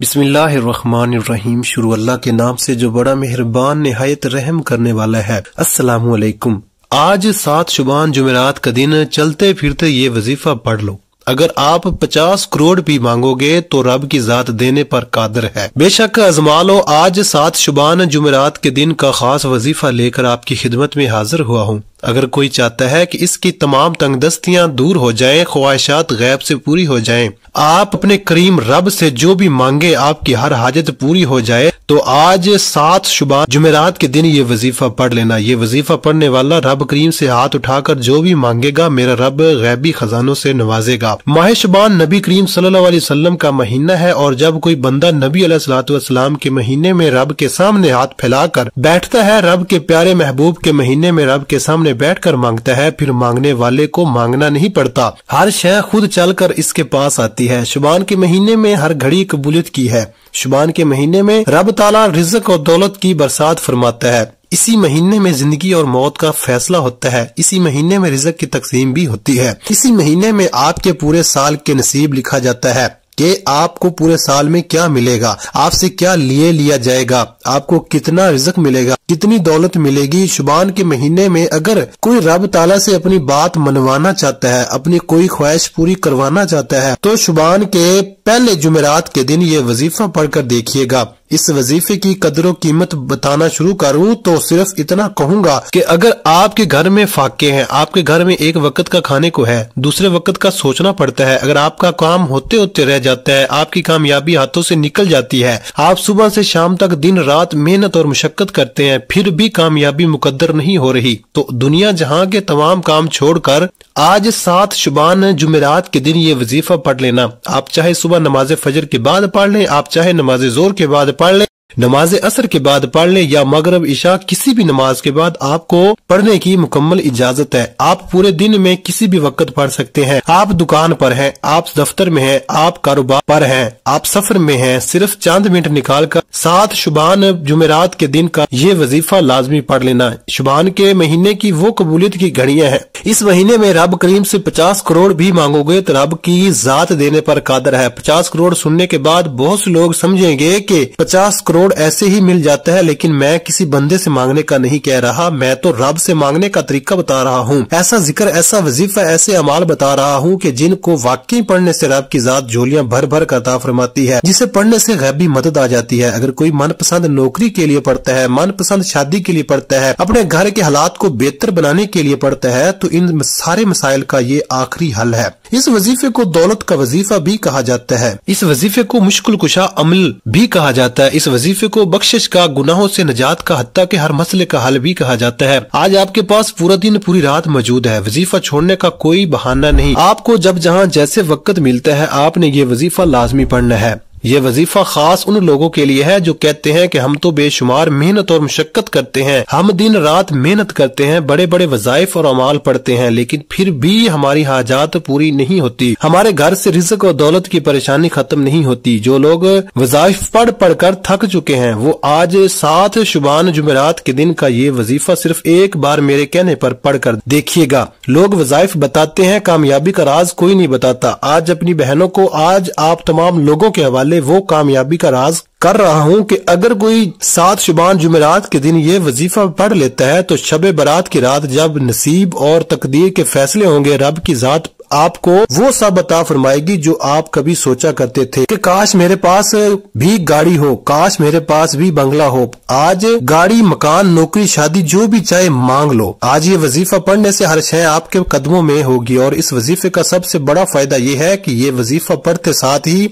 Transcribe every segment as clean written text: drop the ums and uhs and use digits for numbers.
बिस्मिल्लाहिर्रहमानिर्रहीम। शुरू अल्लाह के नाम से जो बड़ा मेहरबान निहायत रहम करने वाला है। अस्सलामु अलैकुम। आज 7 शुबान जुमेरात का दिन, चलते फिरते ये वजीफा पढ़ लो। अगर आप 50 करोड़ भी मांगोगे तो रब की जात देने पर कादर है। बेशक आजमा लो। आज 7 शुबान जुमेरात के दिन का खास वजीफा लेकर आपकी खिदमत में हाजिर हुआ हूँ। अगर कोई चाहता है कि इसकी तमाम तंगदस्तियां दूर हो जाएं, ख्वाहिशात गैब से पूरी हो जाएं, आप अपने करीम रब से जो भी मांगे आपकी हर हाजत पूरी हो जाए, तो आज 7 शुबान जुमेरात के दिन ये वजीफा पढ़ लेना। ये वजीफा पढ़ने वाला रब करीम से हाथ उठाकर जो भी मांगेगा, मेरा रब गैबी खजानों से नवाजेगा। माह शुबान नबी करीम सल्लल्लाहु अलैहि वसल्लम का महीना है, और जब कोई बंदा नबी अलैहिस्सलातु वस्सलाम के महीने में रब के सामने हाथ फैलाकर बैठता है, रब के प्यारे महबूब के महीने में रब के सामने बैठकर मांगता है, फिर मांगने वाले को मांगना नहीं पड़ता। हर शय खुद चलकर इसके पास आती है। शुबान के महीने में हर घड़ी कबूलियत की है। शुबान के महीने में रब ताला रिज़्क और दौलत की बरसात फरमाता है। इसी महीने में जिंदगी और मौत का फैसला होता है। इसी महीने में रिज़्क की तकसीम भी होती है। इसी महीने में आपके पूरे साल के नसीब लिखा जाता है कि आपको पूरे साल में क्या मिलेगा, आपसे क्या लिया जाएगा, आपको कितना रिज़्क मिलेगा, कितनी दौलत मिलेगी। शुबान के महीने में अगर कोई रब ताला से अपनी बात मनवाना चाहता है, अपनी कोई ख्वाहिश पूरी करवाना चाहता है, तो शुबान के पहले जुमेरात के दिन ये वजीफा पढ़कर देखिएगा। इस वजीफे की कदर कीमत बताना शुरू करूं तो सिर्फ इतना कहूंगा कि अगर आपके घर में फाके हैं, आपके घर में एक वक्त का खाने को है, दूसरे वक्त का सोचना पड़ता है, अगर आपका काम होते होते रह जाता है, आपकी कामयाबी हाथों से निकल जाती है, आप सुबह से शाम तक दिन रात मेहनत और मुशक्कत करते हैं, फिर भी कामयाबी मुकद्दर नहीं हो रही, तो दुनिया जहां के तमाम काम छोड़कर आज 7 शुबान जुमेरात के दिन ये वजीफा पढ़ लेना। आप चाहे सुबह नमाज फजर के बाद पढ़ लें, आप चाहे नमाज जोर के बाद पढ़ लें, नमाज असर के बाद पढ़ लें, या मगरब इशा किसी भी नमाज के बाद आपको पढ़ने की मुकम्मल इजाजत है। आप पूरे दिन में किसी भी वक्त पढ़ सकते हैं। आप दुकान पर हैं, आप दफ्तर में हैं, आप कारोबार पर हैं, आप सफर में हैं, सिर्फ चंद मिनट निकालकर 7 शुबान जुमेरात के दिन का ये वजीफा लाजमी पढ़ लेना। शुबान के महीने की वो कबूलियत की घड़ियां हैं। इस महीने में रब करीम से 50 करोड़ भी मांगोगे तो रब की जात देने पर कादर है। 50 करोड़ सुनने के बाद बहुत से लोग समझेंगे कि 50 करोड़ ऐसे ही मिल जाता है, लेकिन मैं किसी बंदे से मांगने का नहीं कह रहा, मैं तो रब से मांगने का तरीका बता रहा हूँ। ऐसा जिक्र, ऐसा वजीफा, ऐसे अमाल बता रहा हूँ कि जिनको वाकई पढ़ने से रब की जात झोलियां भर भर कर अता फरमाती है, जिसे पढ़ने से गैबी मदद आ जाती है। अगर कोई मनपसंद नौकरी के लिए पढ़ता है, मनपसंद शादी के लिए पढ़ता है, अपने घर के हालात को बेहतर बनाने के लिए पढ़ता है, तो इन सारे मसाइल का ये आखिरी हल है। इस वजीफे को दौलत का वजीफा भी कहा जाता है। इस वजीफे को मुश्किल कुशा अमल भी कहा जाता है। इस वजीफे को बख्शिश का, गुनाहों से निजात का, हत्ता के हर मसले का हल भी कहा जाता है। आज आपके पास पूरा दिन पूरी रात मौजूद है। वजीफा छोड़ने का कोई बहाना नहीं। आपको जब जहां जैसे वक्त मिलता है, आपने ये वजीफा लाजमी पढ़ना है। ये वजीफा खास उन लोगों के लिए है जो कहते हैं कि हम तो बेशुमार मेहनत और मुशक्कत करते हैं, हम दिन रात मेहनत करते हैं, बड़े बड़े वज़ाइफ और अमाल पढ़ते हैं, लेकिन फिर भी हमारी हाजात पूरी नहीं होती, हमारे घर से रिज़्क और दौलत की परेशानी खत्म नहीं होती। जो लोग वज़ाइफ पढ़ पढ़ कर थक चुके हैं, वो आज 7 शुबान जुमेरात के दिन का ये वजीफा सिर्फ एक बार मेरे कहने पर पढ़ कर देखिएगा। लोग वज़ाइफ बताते हैं, कामयाबी का राज कोई नहीं बताता। आज अपनी बहनों को, आज आप तमाम लोगों के हवाले वो कामयाबी का राज कर रहा हूँ कि अगर कोई 7 शुबान जुमेरात के दिन ये वजीफा पढ़ लेता है, तो शबे बारात की रात जब नसीब और तकदीर के फैसले होंगे, रब की जात आपको वो सब अता फरमाएगी जो आप कभी सोचा करते थे कि काश मेरे पास भी गाड़ी हो, काश मेरे पास भी बंगला हो। आज गाड़ी, मकान, नौकरी, शादी जो भी चाहे मांग लो। आज ये वजीफा पढ़ने से हर शय आपके कदमों में होगी। और इस वजीफे का सबसे बड़ा फायदा ये है कि ये वजीफा पढ़ते साथ ही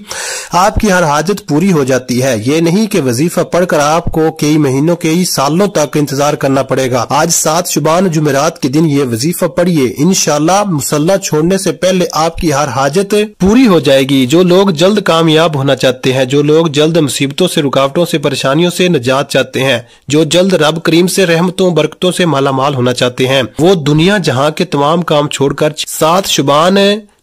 आपकी हर हाजत पूरी हो जाती है। ये नहीं कि वजीफा पढ़कर आपको कई महीनों, कई सालों तक इंतजार करना पड़ेगा। आज 7 शुबान जुमेरात के दिन ये वजीफा पढ़िए, इंशाल्लाह मुसल्ला छोड़ने से पहले आपकी हर हाजत पूरी हो जाएगी। जो लोग जल्द कामयाब होना चाहते हैं, जो लोग जल्द मुसीबतों से, रुकावटों से, परेशानियों से निजात चाहते हैं, जो जल्द रब करीम से रहमतों बरकतों से मालामाल होना चाहते हैं, वो दुनिया जहां के तमाम काम छोड़कर 7 शुबान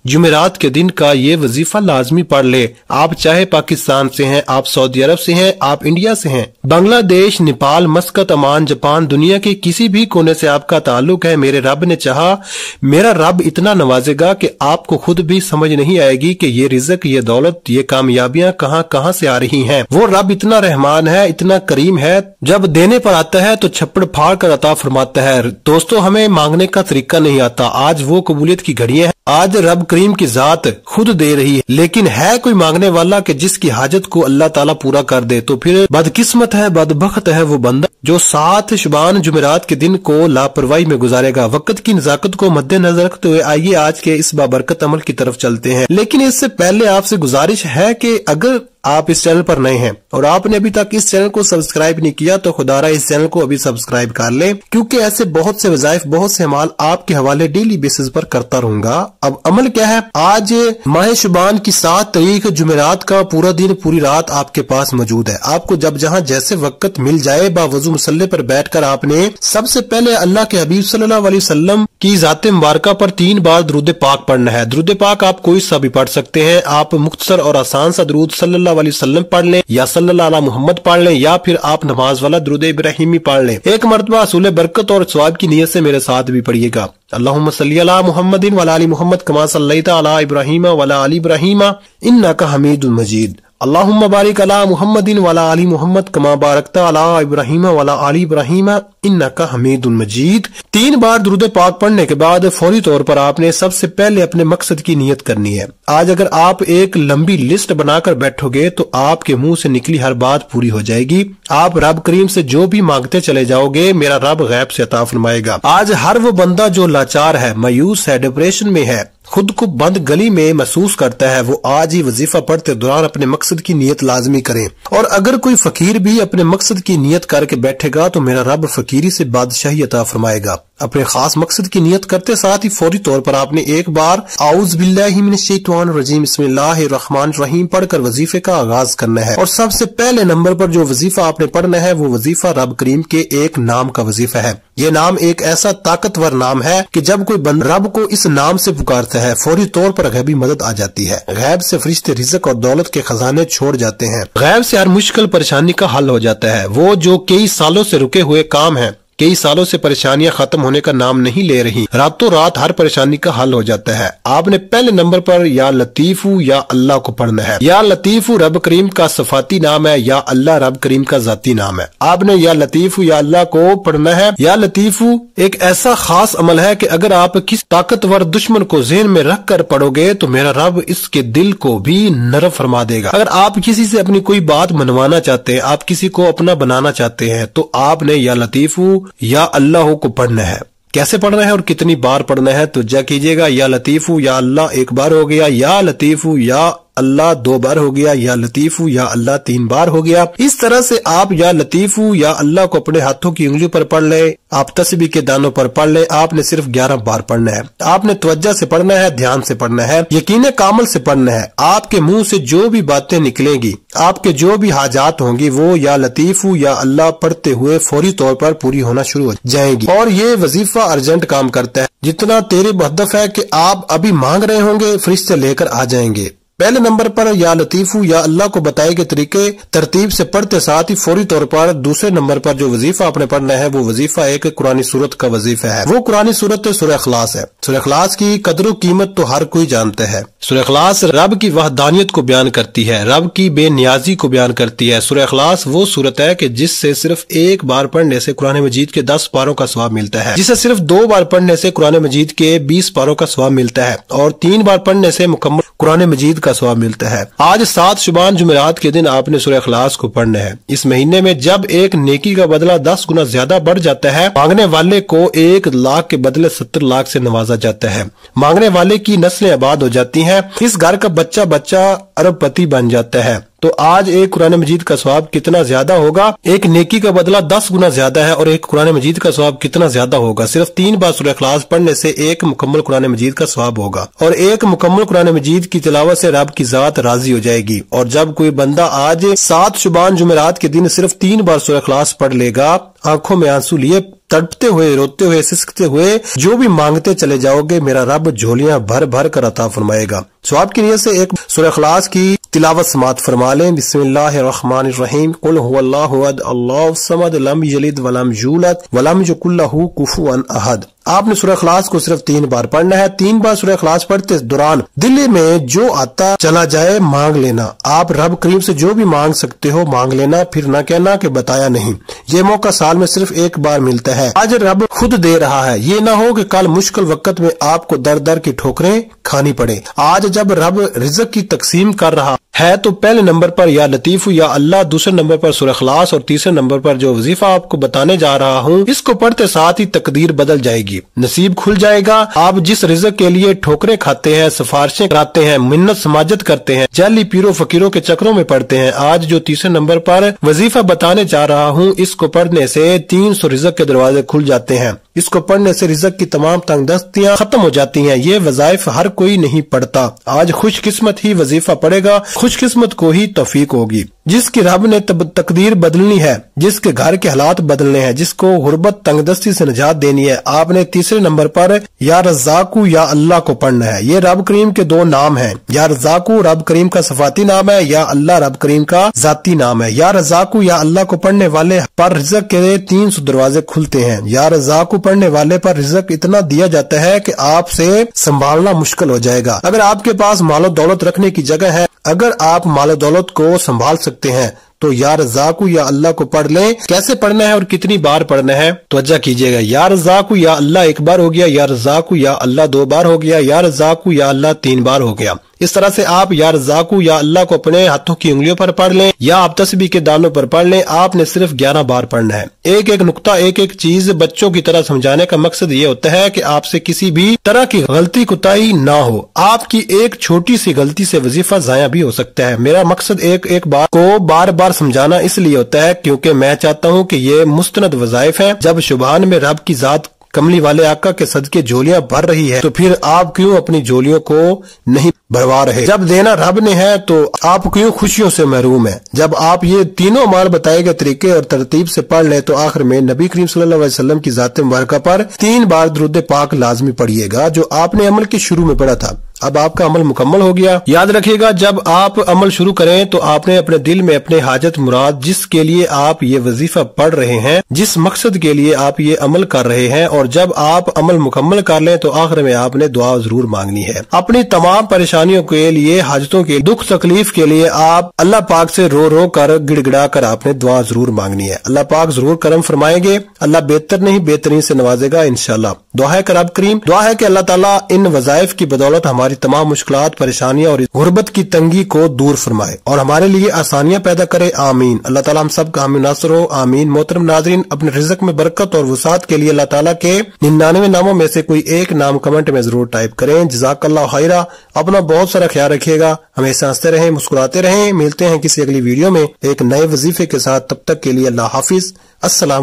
जुमेरात के दिन का ये वजीफा लाजमी पढ़ ले। आप चाहे पाकिस्तान से हैं, आप सऊदी अरब से हैं, आप इंडिया से हैं, बांग्लादेश, नेपाल, मस्कत, ओमान, जापान, दुनिया के किसी भी कोने से आपका ताल्लुक है, मेरे रब ने चाहा, मेरा रब इतना नवाजेगा कि आपको खुद भी समझ नहीं आएगी कि ये रिज़्क, ये दौलत, ये कामयाबियां कहां कहां से आ रही हैं। वो रब इतना रहमान है, इतना करीम है, जब देने पर आता है तो छप्पड़ फाड़ कर अता फरमाता है। दोस्तों, हमें मांगने का तरीका नहीं आता। आज वो कबूलियत की घड़ियां हैं, आज रब करीम की जात खुद दे रही है, लेकिन है कोई मांगने वाला कि जिसकी हाजत को अल्लाह ताला पूरा कर दे, तो फिर बदकिस्मत है, बदबख्त है वो बंदा जो 7 शुबान जुमेरात के दिन को लापरवाही में गुजारेगा। वक्त की नजाकत को मद्देनजर रखते हुए आइए आज के इस बाबरकत अमल की तरफ चलते हैं। लेकिन इससे पहले आपसे गुजारिश है कि अगर आप इस चैनल पर नए हैं और आपने अभी तक इस चैनल को सब्सक्राइब नहीं किया तो खुदारा इस चैनल को अभी सब्सक्राइब कर ले, क्योंकि ऐसे बहुत से वज़ाइफ, बहुत से अमाल आपके हवाले डेली बेसिस पर करता रहूंगा। अब अमल क्या है? आज माह शुबान की 7 तारीख जुमेरात का पूरा दिन, पूरी रात आपके पास मौजूद है। आपको जब जहां जैसे वक्त मिल जाए, बावजू मुसल्ले पर बैठकर आपने सबसे पहले अल्लाह के हबीब सल्लल्लाहु अलैहि वसल्लम की ज़ात मुबारका पर 3 बार दुरूद पाक पढ़ना है। दुरूद पाक आप कोई सा भी पढ़ सकते हैं। आप मुख्तसर और आसान सा दुरूद सल्लल्लाहु अलैहि वसल्लम पढ़ लें, या सल्लल्लाहु अला मुहम्मद पढ़ लें, या फिर आप नमाज वाला दुरूद इब्राहिमी पढ़ लें। एक मरतबा हसूल बरकत और सवाब की नीयत से मेरे साथ भी पढ़िएगा। अल्लाहुम्मा सल्ली अला मुहम्मदिन वअला आलि मुहम्मद कमा सल्लैता अला इब्राहीम वअला आलि इब्राहीम इन्नका हमीदुम मजीद। अल्लाहुम्मा बारिक अला मुहम्मदिन वअला आलि मुहम्मद कमा बारकता अला इब्राहीम वअला आलि इब्राहीम इन्नका हमीदुन मजीद। 3 बार दुरूद पाक पढ़ने के बाद फौरी तौर पर आपने सबसे पहले अपने मकसद की नियत करनी है। आज अगर आप एक लंबी लिस्ट बनाकर बैठोगे तो आपके मुंह से निकली हर बात पूरी हो जाएगी। आप रब करीम से जो भी मांगते चले जाओगे, मेरा रब गैब से अता फरमाएगा। आज हर वो बंदा जो लाचार है, मायूस है, डिप्रेशन में है, खुद को बंद गली में महसूस करता है, वो आज ही वजीफा पढ़ते दौरान अपने मकसद की नियत लाजमी करें। और अगर कोई फकीर भी अपने मकसद की नियत करके बैठेगा तो मेरा रब फकीरी से बादशाही अता फरमाएगा। अपने खास मकसद की नियत करते साथ ही फौरी तौर पर आपने एक बार आऊज़ बिल्लाहि मिनश शैतानिर रजीम बिस्मिल्लाहिर रहमानिर रहीम पढ़कर वजीफे का आगाज करना है। और सबसे पहले नंबर पर जो वजीफा आपने पढ़ना है वो वजीफा रब करीम के एक नाम का वजीफा है। ये नाम एक ऐसा ताकतवर नाम है कि जब कोई बंदा रब को इस नाम से पुकारता है, फौरी तौर पर गैबी मदद आ जाती है। गैब से फरिश्ते रिज़्क और दौलत के खजाने छोड़ जाते हैं। गैब से हर मुश्किल परेशानी का हल हो जाता है। वो जो कई सालों से रुके हुए काम है, कई सालों से परेशानियां खत्म होने का नाम नहीं ले रही, रातों रात हर परेशानी का हल हो जाता है। आपने पहले नंबर पर या लतीफू या अल्लाह को पढ़ना है। या लतीफू रब करीम का सफाती नाम है, या अल्लाह रब करीम का जाती नाम है। आपने या लतीफू या अल्लाह को पढ़ना है। या लतीफू एक ऐसा खास अमल है कि अगर आप किस ताकतवर दुश्मन को ज़हन में रख कर पढ़ोगे तो मेरा रब इसके दिल को भी नरम फरमा देगा। अगर आप किसी से अपनी कोई बात मनवाना चाहते हैं, आप किसी को अपना बनाना चाहते हैं, तो आपने या लतीफू या अल्लाह को पढ़ना है। कैसे पढ़ना है और कितनी बार पढ़ना है तो जा कीजिएगा। या लतीफू या अल्लाह 1 बार हो गया, या लतीफू या अल्लाह 2 बार हो गया, या लतीफू या अल्लाह 3 बार हो गया। इस तरह से आप या लतीफू या अल्लाह को अपने हाथों की उंगलियों पर पढ़ ले, आप तस्बीह के दानों पर पढ़ ले। आपने सिर्फ 11 बार पढ़ना है। आपने तवज्जो से पढ़ना है, ध्यान से पढ़ना है, यकीन कामिल से पढ़ना है। आपके मुंह से जो भी बातें निकलेंगी, आपके जो भी हाजात होंगी, वो या लतीफू या अल्लाह पढ़ते हुए फौरी तौर पर पूरी होना शुरू हो जाएंगी। और ये वजीफा अर्जेंट काम करता है। जितना तेरे हदफ है कि आप अभी मांग रहे होंगे, फरिश्ते लेकर आ जाएंगे। पहले नंबर पर या लतीफू या अल्लाह को बताए गए तरीके तरतीब से पढ़ते साथ ही फौरी तौर पर दूसरे नंबर पर जो वजीफा आपने पढ़ना है वो वजीफा एक कुरानी सूरत का वजीफा है। वो कुरानी सूरत सूरह इखलास है। सूरह इखलास की कदर कीमत तो हर कोई जानता है। सूरह इखलास रब की वहदानियत को बयान करती है, रब की बेनियाजी को बयान करती है। सूरह इखलास वो सूरत है कि जिससे सिर्फ 1 बार पढ़ने से कुरान मजीद के 10 पारों का सवाब मिलता है, जिसे सिर्फ 2 बार पढ़ने से कुरान मजीद के 20 पारों का सवाब मिलता है, और 3 बार पढ़ने से मुकम्मल कुरान मजीद का सवाब मिलता है। आज 7 शुबान जुमेरात के दिन आपने सूरह इखलास को पढ़ना है। इस महीने में जब एक नेकी का बदला 10 गुना ज्यादा बढ़ जाता है, मांगने वाले को 1 लाख के बदले 70 लाख से नवाजा जाता है। मांगने वाले की नस्लें आबाद हो जाती हैं। इस घर का बच्चा बच्चा अरबपति बन जाता है। तो आज एक कुरान मजीद का सवाब कितना ज्यादा होगा? एक नेकी का बदला 10 गुना ज्यादा है और एक कुरान मजीद का सवाब कितना ज्यादा होगा? सिर्फ 3 बार सूरह इखलास पढ़ने से 1 मुकम्मल कुरान मजीद का सवाब होगा, और 1 मुकम्मल कुरान मजीद की तिलावत से रब की जात राजी हो जाएगी। और जब कोई बंदा आज 7 शुबान जुमेरात के दिन सिर्फ 3 बार सूरह इखलास पढ़ लेगा, आंखों में आंसू लिए तड़पते हुए, रोते हुए, सिसकते हुए जो भी मांगते चले जाओगे, मेरा रब झोलियां भर भर कर अता फरमाएगा। सो आपकी नियत से एक सूरह इखलास की तिलावत समात फरमा लें। बिस्मिल्लाहिर्रहमानिर्रहीम। कुल हुवल्लाहु अहद अल्लाहु समद लम यलिद वलम यूलद वलम यकुल लहू कुफुवन अहद। आपने सूरह इखलास को सिर्फ 3 बार पढ़ना है। 3 बार सूरह इखलास पढ़ते दौरान दिल में जो आता चला जाए मांग लेना। आप रब करीम से जो भी मांग सकते हो मांग लेना, फिर ना कहना कि बताया नहीं। ये मौका साल में सिर्फ एक बार मिलता है। आज रब खुद दे रहा है, ये ना हो कि कल मुश्किल वक्त में आपको दर दर की ठोकरें खानी पड़े। आज जब रब रिज़्क की तकसीम कर रहा है तो पहले नंबर पर या लतीफ या अल्लाह, दूसरे नंबर पर सूरह इखलास और तीसरे नंबर पर जो वजीफा आपको बताने जा रहा हूँ, इसको पढ़ते साथ ही तकदीर बदल जाएगी, नसीब खुल जाएगा। आप जिस रिज़्क के लिए ठोकरें खाते हैं, सिफारिशें कराते हैं, मिन्नत समाजत करते हैं, जाली पीरों फकीरों के चक्रों में पड़ते हैं, आज जो तीसरे नंबर पर वजीफा बताने जा रहा हूँ, इसको पढ़ने से 300 रिज़्क के दरवाजे खुल जाते हैं। इसको पढ़ने से रिज़्क की तमाम तंगदस्तियां खत्म हो जाती हैं। ये वज़ाइफ हर कोई नहीं पढ़ता। आज खुशकिस्मत ही वजीफा पढ़ेगा, खुशकिस्मत को ही तौफीक होगी। जिसकी रब ने तकदीर बदलनी है, जिसके घर के हालात बदलने हैं, जिसको गुर्बत तंगदस्ती से निजात देनी है, आपने तीसरे नंबर पर या रज़्ज़ाकु या अल्लाह को पढ़ना है। ये रब करीम के 2 नाम हैं। या रज़्ज़ाकु रब करीम का सफाती नाम है, या अल्लाह रब करीम का जाती नाम है। या रज़्ज़ाकु या अल्लाह को पढ़ने वाले पर रिज़्क के 300 दरवाजे खुलते हैं। या रज़्ज़ाकु पढ़ने वाले पर रिज़्क इतना दिया जाता है कि आपसे संभालना मुश्किल हो जाएगा। अगर आपके पास मालो दौलत रखने की जगह है, अगर आप मालो दौलत को संभाल सकते हैं तो या रज़्ज़ाकु या अल्लाह को पढ़ लें। कैसे पढ़ना है और कितनी बार पढ़ना है तवज्जो कीजिएगा। या रज़्ज़ाकु या अल्लाह 1 बार हो गया, या रज़्ज़ाकु या अल्लाह 2 बार हो गया, या रज़्ज़ाकु या अल्लाह 3 बार हो गया। इस तरह से आप या रज़्ज़ाकु या अल्लाह को अपने हाथों की उंगलियों पर पढ़ लें या आप तस्बीह के दानों पर पढ़ लें। आपने सिर्फ 11 बार पढ़ना है। एक एक नुक्ता, एक एक चीज बच्चों की तरह समझाने का मकसद ये होता है कि आपसे किसी भी तरह की गलती कुताही ना हो। आपकी एक छोटी सी गलती से वजीफा जाया भी हो सकता है। मेरा मकसद एक एक बात को बार बार समझाना इसलिए होता है क्योंकि मैं चाहता हूँ कि ये मुस्तनद वज़ाइफ है। जब शुभान में रब की जात कमली वाले आका के सदके झोलियां भर रही है तो फिर आप क्यों अपनी झोलियों को नहीं भरवा रहे। जब देना रब ने है तो आप क्यों खुशियों से महरूम है। जब आप ये तीनों अमाल बताए गए तरीके और तरतीब से पढ़ ले तो आखिर में नबी करीम सल्लल्लाहु अलैहि वसल्लम की जात मुबारका पर 3 बार दुरूद पाक लाजमी पढ़िएगा जो आपने अमल के शुरू में पढ़ा था। अब आपका अमल मुकम्मल हो गया। याद रखिएगा, जब आप अमल शुरू करें तो आपने अपने दिल में अपने हाजत मुराद जिसके लिए आप ये वजीफा पढ़ रहे हैं, जिस मकसद के लिए आप ये अमल कर रहे हैं, और जब आप अमल मुकम्मल कर लें तो आखिर में आपने दुआ जरूर मांगनी है। अपनी तमाम परेशानियों के लिए, हाजतों के दुख तकलीफ के लिए आप अल्लाह पाक से रो रो कर गिड़गिड़ा कर आपने दुआ जरूर मांगनी है। अल्लाह पाक जरूर करम फरमाएंगे। अल्लाह बेहतर नहीं बेहतरीन से नवाजेगा इंशाल्लाह। दुआ है रब करीम, दुआ है कि अल्लाह ताला इन वज़ाइफ की बदौलत हमारी तमाम मुश्किलात, परेशानियां और गुर्बत की तंगी को दूर फरमाए और हमारे लिए आसानियां पैदा करे। आमीन। अल्लाह ताला हम सब का हामी नासर हो। आमीन। मोहतरम नाज़रीन, अपने रिज़्क में बरकत और वसात के लिए अल्लाह ताला के 99 नामों में से कोई एक नाम कमेंट में जरूर टाइप करें। जज़ाकल्लाहु खैरा। अपना बहुत सारा ख्याल रखिएगा। हमेशा हंसते रहें, मुस्कुराते रहें। मिलते हैं किसी अगली वीडियो में एक नए वजीफे के साथ। तब तक के लिए अल्लाह हाफिज। अस्सलाम।